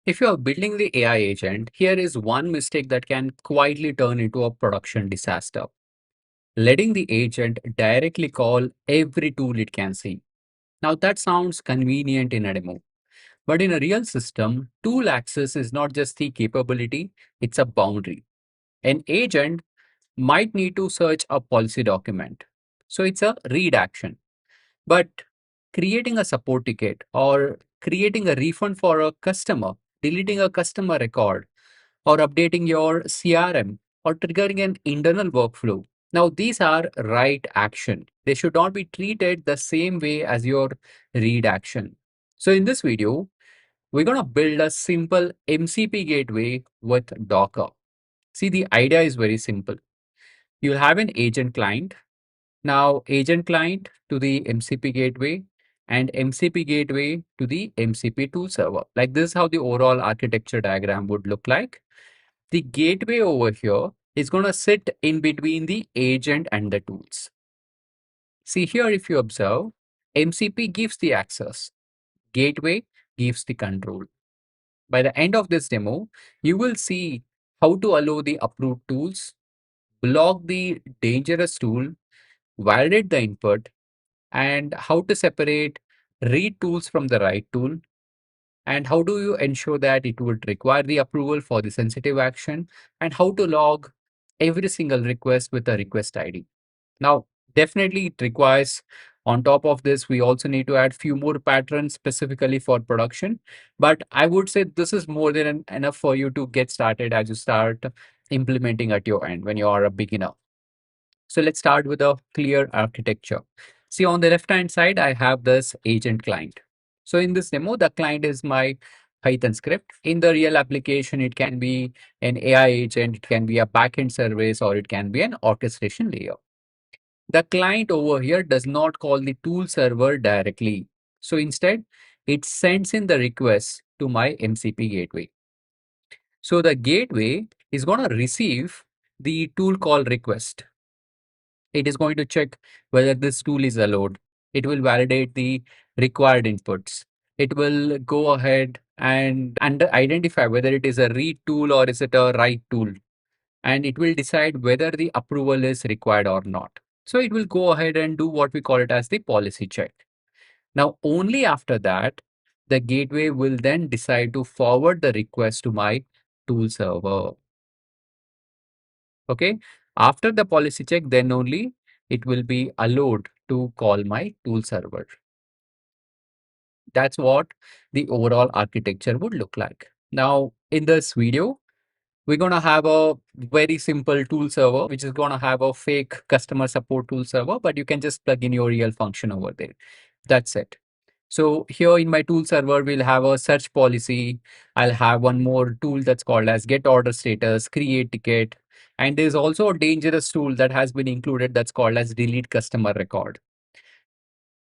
If you are building the AI agent, here is one mistake that can quietly turn into a production disaster. Letting the agent directly call every tool it can see. Now that sounds convenient in a demo, but in a real system, tool access is not just the capability, it's a boundary. An agent might need to search a policy document. So it's a read action. But creating a support ticket or creating a refund for a customer, deleting a customer record, or updating your CRM or triggering an internal workflow. Now, these are right action. They should not be treated the same way as your read action. So in this video, we're going to build a simple MCP gateway with Docker. See, the idea is very simple. You'll have an agent client. Now, agent client to the MCP gateway and MCP gateway to the MCP tool server. Like this is how the overall architecture diagram would look like. The gateway over here is going to sit in between the agent and the tools. See here, if you observe, MCP gives the access, gateway gives the control. By the end of this demo, you will see how to allow the approved tools, block the dangerous tool, validate the input, and how to separate read tools from the write tool, and how do you ensure that it would require the approval for the sensitive action, and how to log every single request with a request ID. Now, definitely it requires, on top of this, we also need to add few more patterns specifically for production. But I would say this is more than enough for you to get started as you start implementing at your end when you are a beginner. So let's start with a clear architecture. See, on the left-hand side, I have this agent client. So in this demo, the client is my Python script. In the real application, it can be an AI agent, it can be a backend service, or it can be an orchestration layer. The client over here does not call the tool server directly. So instead, it sends in the request to my MCP gateway. So the gateway is going to receive the tool call request. It is going to check whether this tool is allowed. It will validate the required inputs. It will go ahead and identify whether it is a read tool or is it a write tool. And it will decide whether the approval is required or not. So it will go ahead and do what we call it as the policy check. Now, only after that, the gateway will then decide to forward the request to my tool server. Okay. After the policy check, then only it will be allowed to call my tool server. That's what the overall architecture would look like. Now, in this video, we're going to have a very simple tool server, which is going to have a fake customer support tool server, but you can just plug in your real function over there. That's it. So here in my tool server, we'll have a search policy. I'll have one more tool that's called as get order status, create ticket. And there's also a dangerous tool that has been included that's called as delete customer record.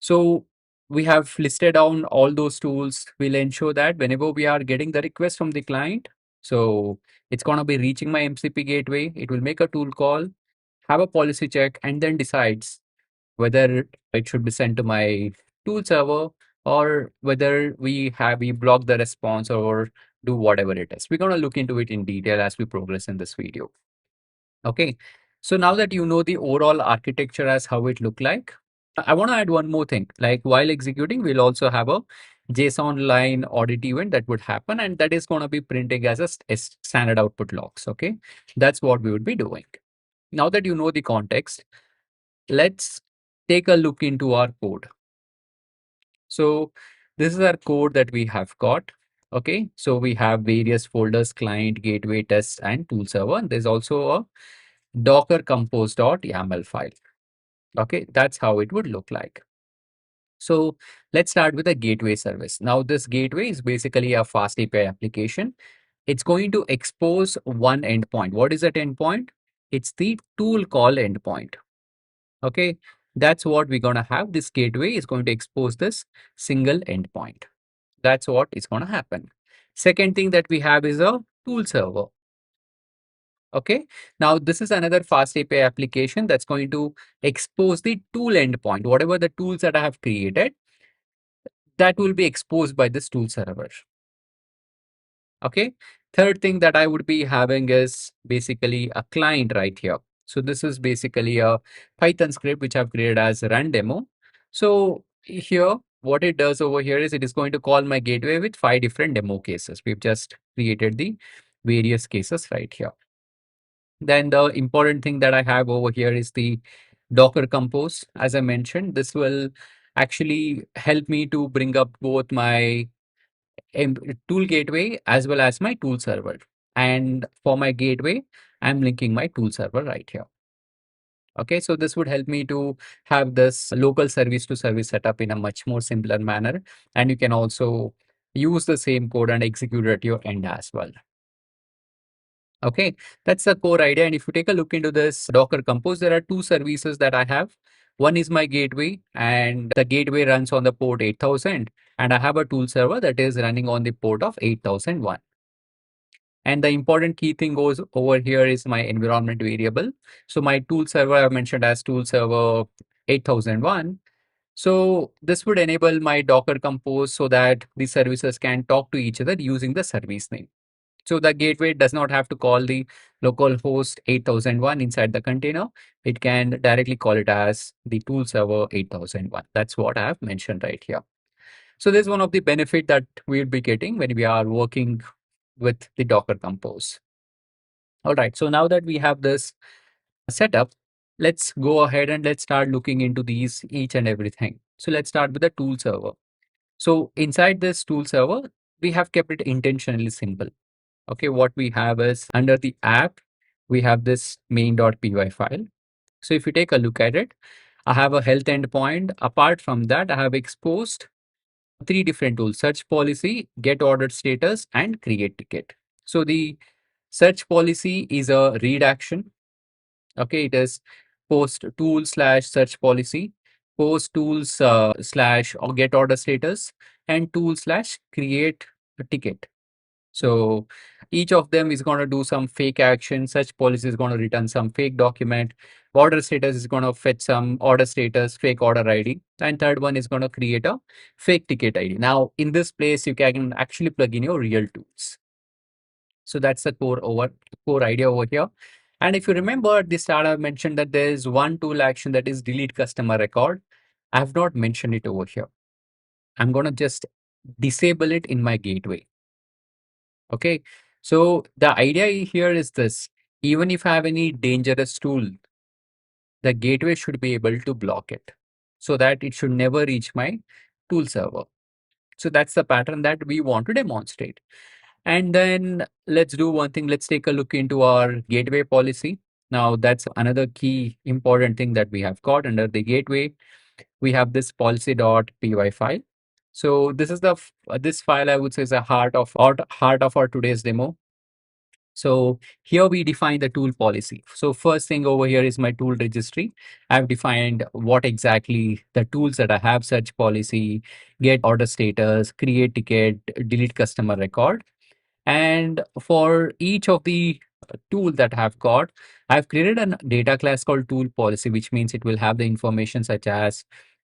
So we have listed down all those tools. We'll ensure that whenever we are getting the request from the client, so it's going to be reaching my MCP gateway. It will make a tool call, have a policy check, and then decides whether it should be sent to my tool server or whether we block the response or do whatever it is. We're going to look into it in detail as we progress in this video. Okay. So now that you know the overall architecture as how it look like, I want to add one more thing. Like while executing, we'll also have a JSON line audit event that would happen, and that is going to be printing as a standard output logs. Okay. That's what we would be doing. Now that you know the context, let's take a look into our code. So this is our code that we have got. Okay, so we have various folders, client, gateway, test, and tool server. And there's also a docker compose.yaml file. Okay, that's how it would look like. So let's start with a gateway service. Now this gateway is basically a fast API application. It's going to expose one endpoint. What is that endpoint? It's the tool call endpoint. Okay, that's what we're going to have. This gateway is going to expose this single endpoint. That's what is going to happen. Second thing that we have is a tool server. Okay, now this is another fast API application that's going to expose the tool endpoint. Whatever the tools that I have created, that will be exposed by this tool server. Okay. Third thing that I would be having is basically a client right here. So this is basically a Python script which I've created as a run demo. So here, what it does over here is it is going to call my gateway with 5 different demo cases. We've just created the various cases right here. Then the important thing that I have over here is the Docker Compose. As I mentioned, this will actually help me to bring up both my em- tool gateway as well as my tool server. And for my gateway, I'm linking my tool server right here. Okay, so this would help me to have this local service to service setup in a much more simpler manner. And you can also use the same code and execute it at your end as well. Okay, that's the core idea. And if you take a look into this Docker Compose, there are 2 services that I have. One is my gateway, and the gateway runs on the port 8000. And I have a tool server that is running on the port of 8001. And the important key thing goes over here is my environment variable. So my tool server I mentioned as tool server 8001. So this would enable my Docker Compose so that the services can talk to each other using the service name. So the gateway does not have to call the local host 8001 inside the container. It can directly call it as the tool server 8001. That's what I have mentioned right here. So this is one of the benefit that we'll be getting when we are working with the Docker Compose. All right. So now that we have this setup, let's go ahead and let's start looking into these each and everything. So let's start with the tool server. So inside this tool server, we have kept it intentionally simple. Okay, what we have is under the app, we have this main.py file. So if you take a look at it, I have a health endpoint. Apart from that, I have exposed 3 different tools: search policy, get ordered status, and create ticket. So the search policy is a read action. Okay, it is post tool slash search policy, post tools slash or get order status, and tool slash create a ticket. So each of them is going to do some fake action. Search policy is going to return some fake document. Order status is going to fetch some order status, fake order ID. And third one is going to create a fake ticket ID. Now, in this place, you can actually plug in your real tools. So that's the core idea over here. And if you remember at the start, I mentioned that there is one tool action that is delete customer record. I have not mentioned it over here. I'm going to just disable it in my gateway. Okay. So the idea here is this: even if I have any dangerous tool, the gateway should be able to block it so that it should never reach my tool server. So that's the pattern that we want to demonstrate. And then let's do one thing. Let's take a look into our gateway policy. Now that's another key important thing that we have got under the gateway. We have this policy.py file. So this is this file I would say is the heart of our today's demo. So here we define the tool policy. So first thing over here is my tool registry. I've defined what exactly the tools that I have: search policy, get order status, create ticket, delete customer record. And for each of the tool that I've got, I've created a data class called tool policy, which means it will have the information such as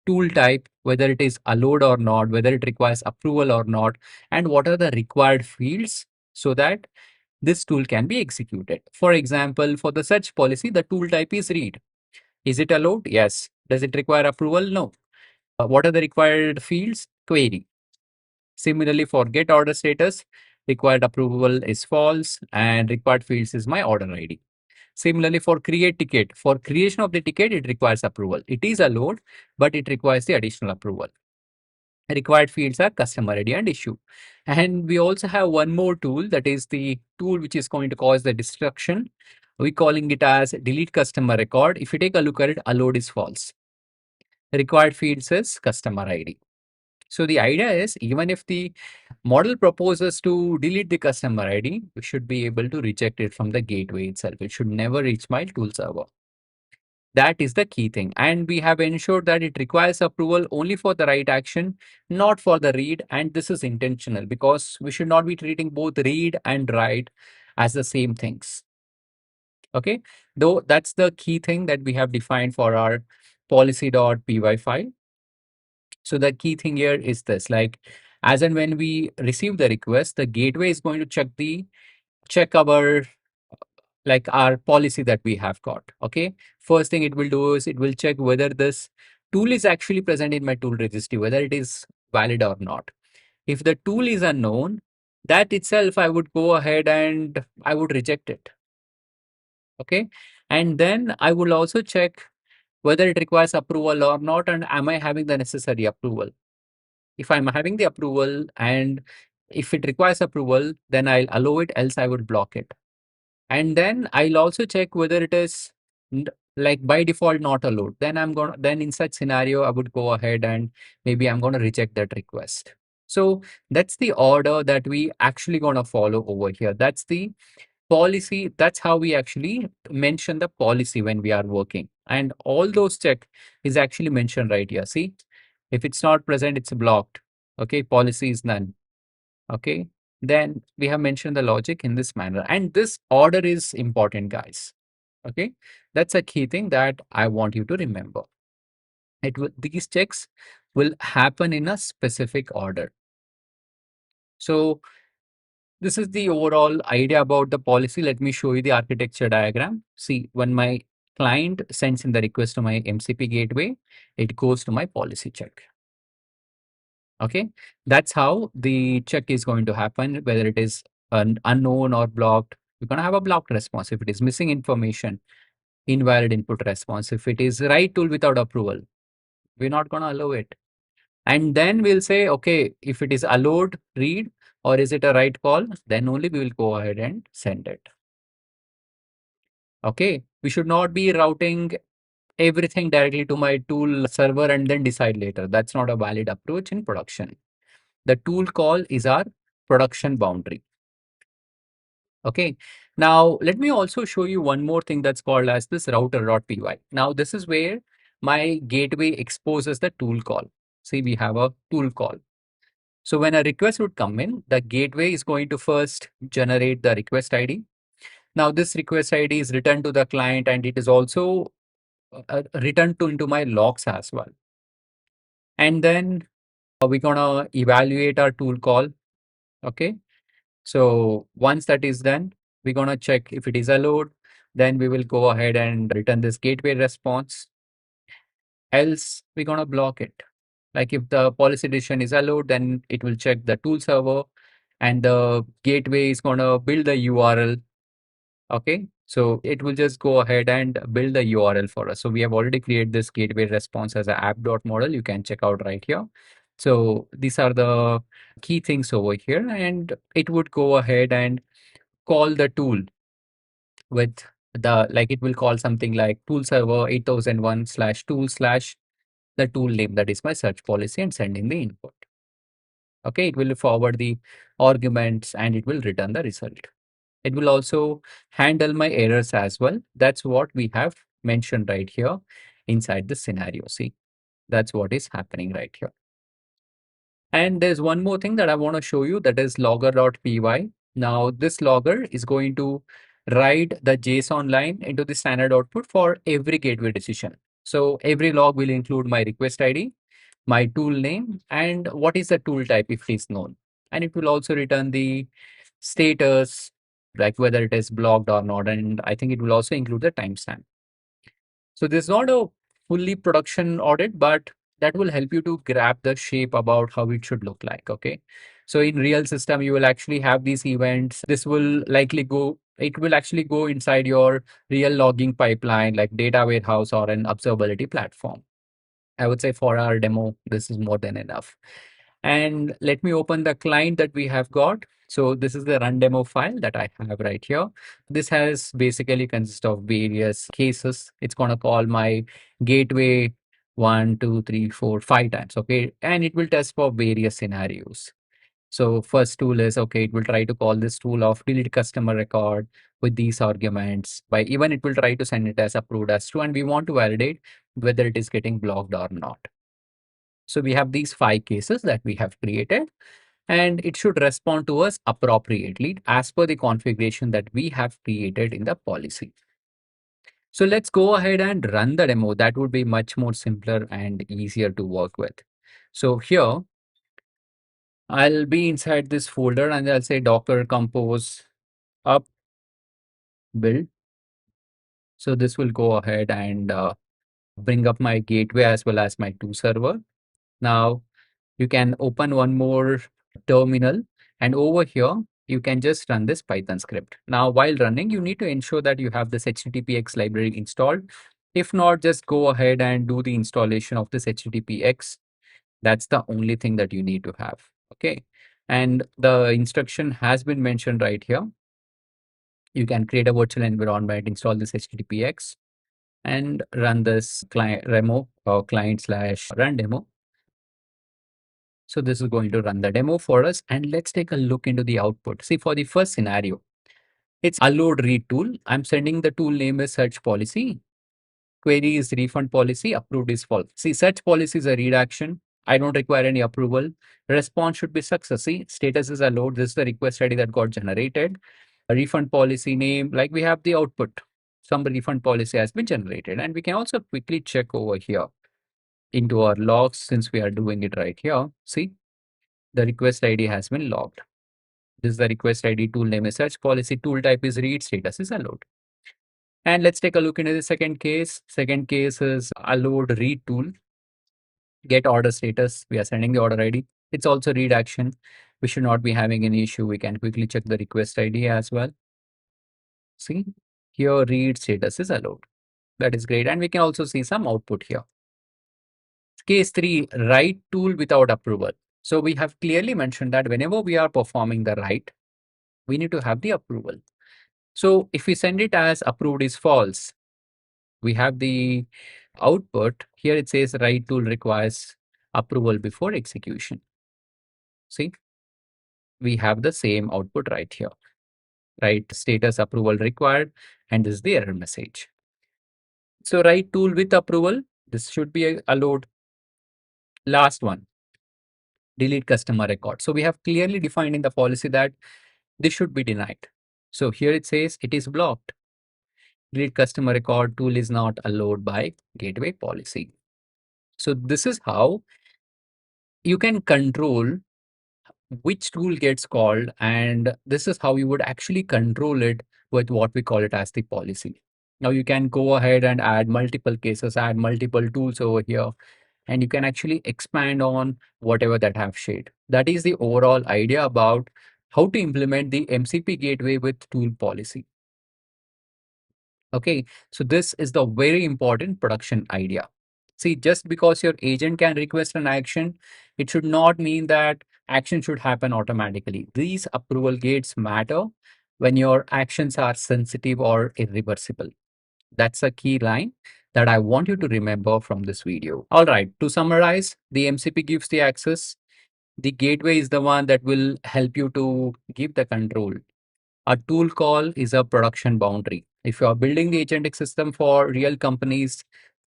tool type, whether it is allowed or not, whether it requires approval or not, and what are the required fields so that this tool can be executed. For example, for the search policy, the tool type is read. Is it allowed? Yes. Does it require approval? No. What are the required fields? Query. Similarly, for get order status, required approval is false and required fields is my order ID. Similarly, for create ticket, for creation of the ticket, it requires approval. It is allowed, but it requires the additional approval. Required fields are customer ID and issue. And we also have one more tool, that is the tool which is going to cause the destruction. We're calling it as delete customer record. If you take a look at it, allowed is false. Required fields is customer ID. So the idea is, even if the model proposes to delete the customer ID, we should be able to reject it from the gateway itself. It should never reach my tool server. That is the key thing. And we have ensured that it requires approval only for the write action, not for the read. And this is intentional because we should not be treating both read and write as the same things. Okay. Though that's the key thing that we have defined for our policy.py file. So the key thing here is this, like As and when we receive the request, the gateway is going to check our like our policy that we have got. Okay. First thing it will do is it will check whether this tool is actually present in my tool registry, whether it is valid or not. If the tool is unknown, that itself I would go ahead and I would reject it. Okay. And then I will also check whether it requires approval or not, and am I having the necessary approval. If I'm having the approval and if it requires approval, then I'll allow it, else I would block it. And then I'll also check whether it is like by default not allowed. Then in such scenario, I would go ahead and maybe I'm going to reject that request. So that's the order that we actually going to follow over here. That's the policy. That's how we actually mention the policy when we are working. And all those check is actually mentioned right here. See, if it's not present, it's blocked. Okay, policy is none. Okay, then we have mentioned the logic in this manner, and this order is important, guys. Okay, that's a key thing that I want you to remember. These checks will happen in a specific order. So this is the overall idea about the policy. Let me show you the architecture diagram. See, when my client sends in the request to my MCP gateway, it goes to my policy check. Okay, that's how the check is going to happen, whether it is an unknown or blocked. We're going to have a blocked response. If it is missing information, invalid input response. If it is right tool without approval, we're not going to allow it. And then we'll say, okay, if it is allowed read or is it a right call, then only we will go ahead and send it. Okay, we should not be routing everything directly to my tool server and then decide later. That's not a valid approach in production. The tool call is our production boundary. Okay. Now, let me also show you one more thing that's called as this router.py. Now, this is where my gateway exposes the tool call. See, we have a tool call. So when a request would come in, the gateway is going to first generate the request ID. Now, this request ID is returned to the client and it is also returned into my logs as well. And then we're going to evaluate our tool call. Okay. So once that is done, we're going to check if it is allowed. Then we will go ahead and return this gateway response. Else, we're going to block it. Like if the policy decision is allowed, then it will check the tool server and the gateway is going to build the URL. Okay. So it will just go ahead and build the URL for us. So we have already created this gateway response as an app.model. You can check out right here. So these are the key things over here, and it would go ahead and call the tool with the, like it will call something like tool server 8001 slash tool slash the tool name, that is my search policy, and send in the input. Okay, it will forward the arguments and it will return the result. It will also handle my errors as well. That's what we have mentioned right here inside the scenario. See, that's what is happening right here. And there's one more thing that I want to show you, that is logger.py. Now this logger is going to write the JSON line into the standard output for every gateway decision. So every log will include my request ID, my tool name, and what is the tool type if it is known. And it will also return the status, like whether it is blocked or not. And I think it will also include the timestamp. So this is not a fully production audit, but that will help you to grab the shape about how it should look like. Okay. So in real system, you will actually have these events. It will actually go inside your real logging pipeline, like data warehouse or an observability platform. I would say for our demo, this is more than enough. And let me open the client that we have got. So this is the run demo file that I have right here. This has basically consist of various cases. It's going to call my gateway 1, 2, 3, 4, 5 times. Okay. And it will test for various scenarios. So first tool is, okay, it will try to call this tool of delete customer record with these arguments. By even it will try to send it as approved as true. And we want to validate whether it is getting blocked or not. So we have these 5 cases that we have created, and it should respond to us appropriately as per the configuration that we have created in the policy. So let's go ahead and run the demo. That would be much more simpler and easier to work with. So here, I'll be inside this folder and I'll say Docker compose up build. So this will go ahead and bring up my gateway as well as my two server. Now you can open one more terminal, and over here you can just run this Python script. Now while running, you need to ensure that you have this HTTPX library installed. If not, just go ahead and do the installation of this HTTPX. That's the only thing that you need to have. Okay. And the instruction has been mentioned right here. You can create a virtual environment, install this HTTPX, and run this client remo or client slash run demo. So this is going to run the demo for us. And let's take a look into the output. See, for the first scenario, it's allowed read tool. I'm sending the tool name is search policy. Query is refund policy. Approved is false. See, search policy is a read action. I don't require any approval. Response should be success. See, status is allowed. This is the request ID that got generated. A refund policy name, like we have the output. Some refund policy has been generated. And we can also quickly check over here into our logs since we are doing it right here. See, the request ID has been logged. This is the request ID, tool name is search policy, tool type is read, status is allowed. And let's take a look into the second case. Second case is allowed read tool, get order status. We are sending the order ID. It's also read action. We should not be having any issue. We can quickly check the request ID as well. See, here read status is allowed. That is great. And we can also see some output here. Case 3, write tool without approval. So we have clearly mentioned that whenever we are performing the write, we need to have the approval. So if we send it as approved is false, we have the output. Here it says write tool requires approval before execution. See, we have the same output right here, right? Status approval required, and this is the error message. So write tool with approval, this should be allowed. Last one, delete customer record. So we have clearly defined in the policy that this should be denied. So here it says it is blocked. Delete customer record tool is not allowed by gateway policy. So this is how you can control which tool gets called, and this is how you would actually control it with what we call it as the policy. Now you can go ahead and add multiple cases, add multiple tools over here, and you can actually expand on whatever that have shared. That is the overall idea about how to implement the MCP gateway with tool policy. Okay, so this is the very important production idea. See, just because your agent can request an action, it should not mean that action should happen automatically. These approval gates matter when your actions are sensitive or irreversible. That's a key line that I want you to remember from this video. All right, to summarize, the MCP gives the access. The gateway is the one that will help you to give the control. A tool call is a production boundary. If you are building the agentic system for real companies,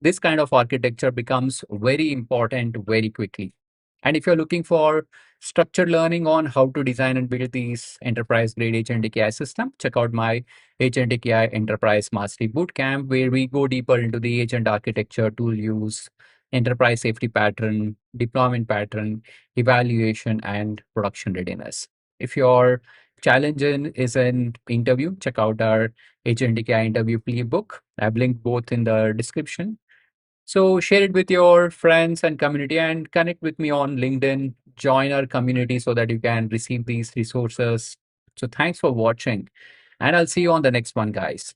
this kind of architecture becomes very important very quickly. And if you're looking for structured learning on how to design and build these enterprise grade agentic AI system, check out my Agentic AI Enterprise Mastery Bootcamp, where we go deeper into the agent architecture, tool use, enterprise safety pattern, deployment pattern, evaluation, and production readiness. If your challenge is an interview, check out our Agentic AI interview playbook. I've linked both in the description. So share it with your friends and community, and connect with me on LinkedIn. Join our community so that you can receive these resources. So thanks for watching, and I'll see you on the next one, guys.